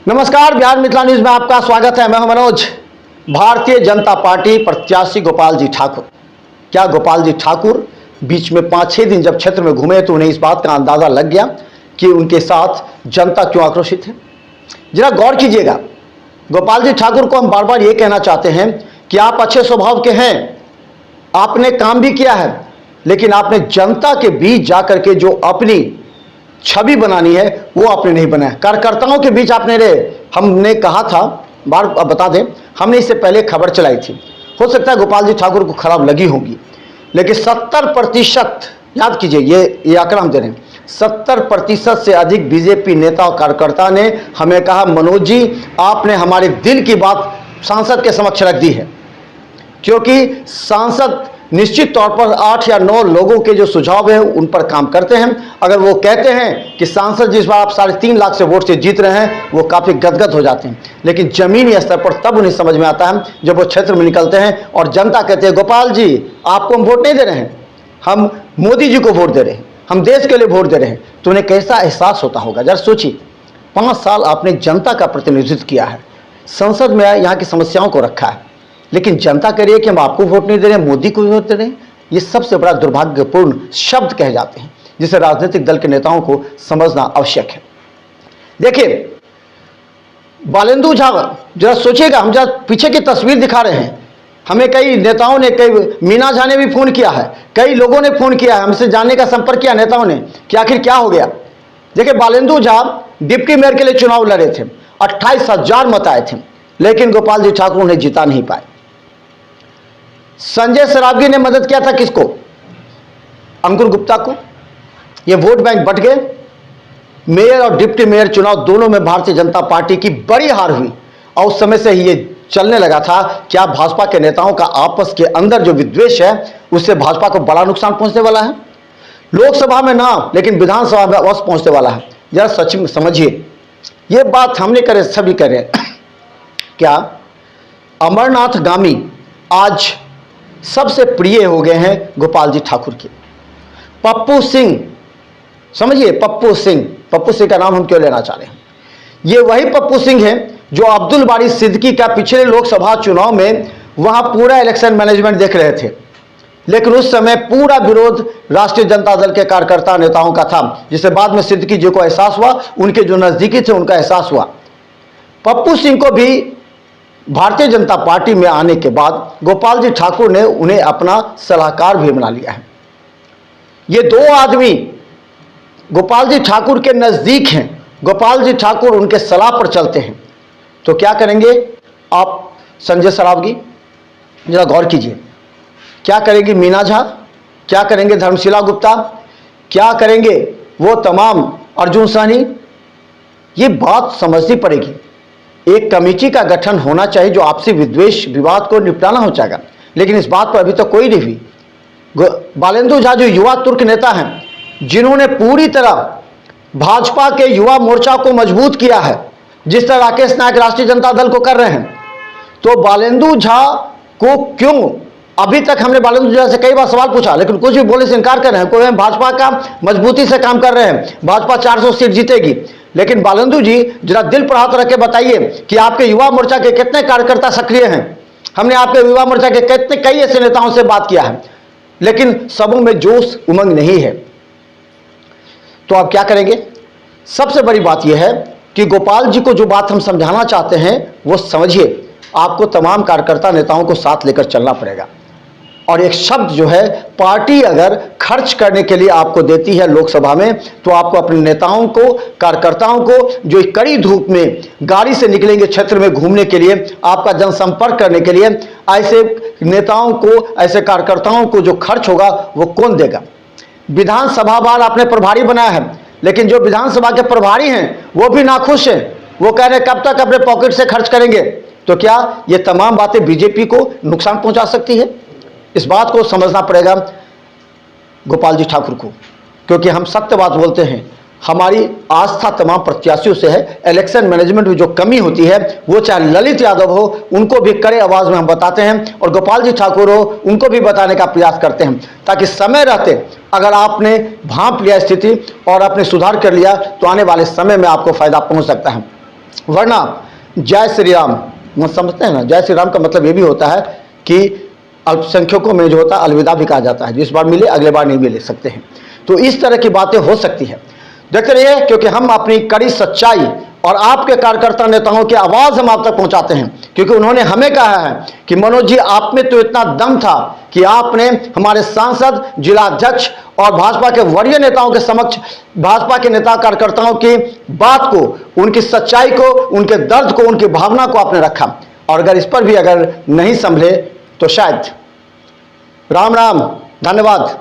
नमस्कार, बिहार मिथिला न्यूज में आपका स्वागत है। मैं हूं मनोज। भारतीय जनता पार्टी प्रत्याशी गोपाल जी ठाकुर, क्या गोपाल जी ठाकुर बीच में 5-6 दिन जब क्षेत्र में घूमे तो उन्हें इस बात का अंदाजा लग गया कि उनके साथ जनता क्यों आक्रोशित है। जरा गौर कीजिएगा, गोपाल जी ठाकुर को हम बार बार ये कहना चाहते हैं कि आप अच्छे स्वभाव के हैं, आपने काम भी किया है, लेकिन आपने जनता के बीच जाकर के जो अपनी छवि बनानी है वो आपने नहीं बनाया। कार्यकर्ताओं के बीच आपने हमने कहा था, बार बता दें, हमने इससे पहले खबर चलाई थी। हो सकता है गोपाल जी ठाकुर को खराब लगी होगी, लेकिन 70%, याद कीजिए, ये आंकड़ा हम दे रहे हैं, 70% से अधिक बीजेपी नेता और कार्यकर्ता ने हमें कहा, मनोज जी आपने हमारे दिल की बात सांसद के समक्ष रख दी है। क्योंकि सांसद निश्चित तौर पर 8 या 9 लोगों के जो सुझाव है उन पर काम करते हैं। अगर वो कहते हैं कि सांसद जिस बार आप 3.5 लाख से वोट से जीत रहे हैं, वो काफ़ी गदगद हो जाते हैं, लेकिन जमीनी स्तर पर तब उन्हें समझ में आता है जब वो क्षेत्र में निकलते हैं और जनता कहते हैं, गोपाल जी आपको हम वोट नहीं दे रहे हैं, हम मोदी जी को वोट दे रहे हैं, हम देश के लिए वोट दे रहे हैं। तो उन्हें कैसा एहसास होता होगा। जरा सोचिए, 5 साल आपने जनता का प्रतिनिधित्व किया है, संसद में यहाँ की समस्याओं को रखा है, लेकिन जनता कह रही है कि हम आपको वोट नहीं दे रहे हैं, मोदी को वोट दे रहे हैं। ये सबसे बड़ा दुर्भाग्यपूर्ण शब्द कहे जाते हैं, जिसे राजनीतिक दल के नेताओं को समझना आवश्यक है। देखिए, बालेंदु झा, जरा सोचिएगा, हम जरा पीछे की तस्वीर दिखा रहे हैं, हमें कई नेताओं ने, कई मीना झा ने भी फोन किया है, कई लोगों ने फोन किया है, हमसे जानने का संपर्क किया नेताओं ने कि आखिर क्या हो गया। देखिए, बालेंदु झा डिप्टी मेयर के लिए चुनाव लड़े थे, 28,000 मत आए थे, लेकिन गोपाल जी ठाकुर उन्हें जिता नहीं पाए। संजय सरावगी ने मदद किया था किसको? अंकुर गुप्ता को। ये वोट बैंक बट गए। मेयर और डिप्टी मेयर चुनाव दोनों में भारतीय जनता पार्टी की बड़ी हार हुई, और उस समय से ही ये चलने लगा था कि आप भाजपा के नेताओं का आपस के अंदर जो विद्वेष है उससे भाजपा को बड़ा नुकसान पहुंचने वाला है। लोकसभा में ना, लेकिन विधानसभा में अवश्य पहुंचने वाला है। जरा सच में समझिए, ये बात हमने करे, सभी करे। क्या अमरनाथ गामी आज सबसे प्रिय हो गए हैं गोपाल जी ठाकुर के। पप्पू सिंह, समझिए, पप्पू सिंह का नाम हम क्यों लेना चाह रहे हैं? ये वही पप्पू सिंह है जो अब्दुल बारी सिद्दीकी का पिछले लोकसभा चुनाव में वहां पूरा इलेक्शन मैनेजमेंट देख रहे थे, लेकिन उस समय पूरा विरोध राष्ट्रीय जनता दल के कार्यकर्ता नेताओं का था, जिसे बाद में सिद्दीकी जी को एहसास हुआ, उनके जो नजदीकी थे उनका एहसास हुआ। पप्पू सिंह को भी भारतीय जनता पार्टी में आने के बाद गोपाल जी ठाकुर ने उन्हें अपना सलाहकार भी बना लिया है। ये 2 आदमी गोपाल जी ठाकुर के नजदीक हैं, गोपाल जी ठाकुर उनके सलाह पर चलते हैं। तो क्या करेंगे आप? संजय सरावगी, जरा गौर कीजिए, क्या करेंगी मीना झा, क्या करेंगे धर्मशिला गुप्ता, क्या करेंगे वो तमाम अर्जुन सहनी? ये बात समझनी पड़ेगी। एक कमेटी का गठन होना चाहिए जो आपसी विद्वेष विवाद को निपटाना हो जाएगा, लेकिन इस बात पर अभी तक कोई नहीं हुई। बालेंदु झा जो युवा तुर्क नेता हैं, जिन्होंने पूरी तरह भाजपा के युवा मोर्चा को मजबूत किया है, जिस तरह राकेश नायक राष्ट्रीय जनता दल को कर रहे हैं, तो बालेंदु झा को क्यों, अभी तक हमने बालेंदु झा से कई बार सवाल पूछा, लेकिन कुछ भी बोलने से इनकार कर रहे हैं। कोई हम भाजपा का मजबूती से काम कर रहे हैं, भाजपा 400 सीट जीतेगी, लेकिन बालेंदु जी जरा दिल पर हाथ रख के बताइए कि आपके युवा मोर्चा के कितने कार्यकर्ता सक्रिय हैं। हमने आपके युवा मोर्चा के कई ऐसे नेताओं से बात किया है, लेकिन सबों में जोश उमंग नहीं है। तो आप क्या करेंगे? सबसे बड़ी बात यह है कि गोपाल जी को जो बात हम समझाना चाहते हैं वो समझिए, आपको तमाम कार्यकर्ता नेताओं को साथ लेकर चलना पड़ेगा। और एक शब्द जो है, पार्टी अगर खर्च करने के लिए आपको देती है लोकसभा में, तो आपको अपने नेताओं को, कार्यकर्ताओं को, जो कड़ी धूप में गाड़ी से निकलेंगे क्षेत्र में घूमने के लिए, आपका जनसंपर्क करने के लिए, ऐसे नेताओं को, ऐसे कार्यकर्ताओं को जो खर्च होगा वो कौन देगा? विधानसभा बार आपने प्रभारी बनाया है, लेकिन जो विधानसभा के प्रभारी हैं वो भी नाखुश हैं, वो कह रहे हैं कब तक अपने पॉकेट से खर्च करेंगे। तो क्या ये तमाम बातें बीजेपी को नुकसान पहुंचा सकती है? इस बात को समझना पड़ेगा गोपाल जी ठाकुर को, क्योंकि हम सत्य बात बोलते हैं। हमारी आस्था तमाम प्रत्याशियों से है। इलेक्शन मैनेजमेंट में जो कमी होती है, वो चाहे ललित यादव हो, उनको भी कड़े आवाज में हम बताते हैं, और गोपाल जी ठाकुर हो, उनको भी बताने का प्रयास करते हैं, ताकि समय रहते अगर आपने भांप लिया स्थिति और आपने सुधार कर लिया तो आने वाले समय में आपको फायदा पहुंच सकता है। वरना जय श्री राम वो समझते हैं ना, जय श्री राम का मतलब ये भी होता है कि अल्पसंख्यकों में जो होता है अलविदा भी कहा जाता है, जिस बार मिले अगले बार नहीं मिल सकते हैं। तो इस तरह की बातें हो सकती है। देखते रहिए, क्योंकि हम अपनी कड़ी सच्चाई और आपके कार्यकर्ता नेताओं की आवाज हम आप तक पहुंचाते हैं, क्योंकि उन्होंने हमें कहा है कि मनोज जी आप में तो इतना दम था कि आपने हमारे सांसद, जिला अध्यक्ष और भाजपा के वरीय नेताओं के समक्ष भाजपा के नेता कार्यकर्ताओं की बात को, उनकी सच्चाई को, उनके दर्द को, उनकी भावना को आपने रखा। और अगर इस पर भी अगर नहीं संभले तो शायद। राम राम, धन्यवाद।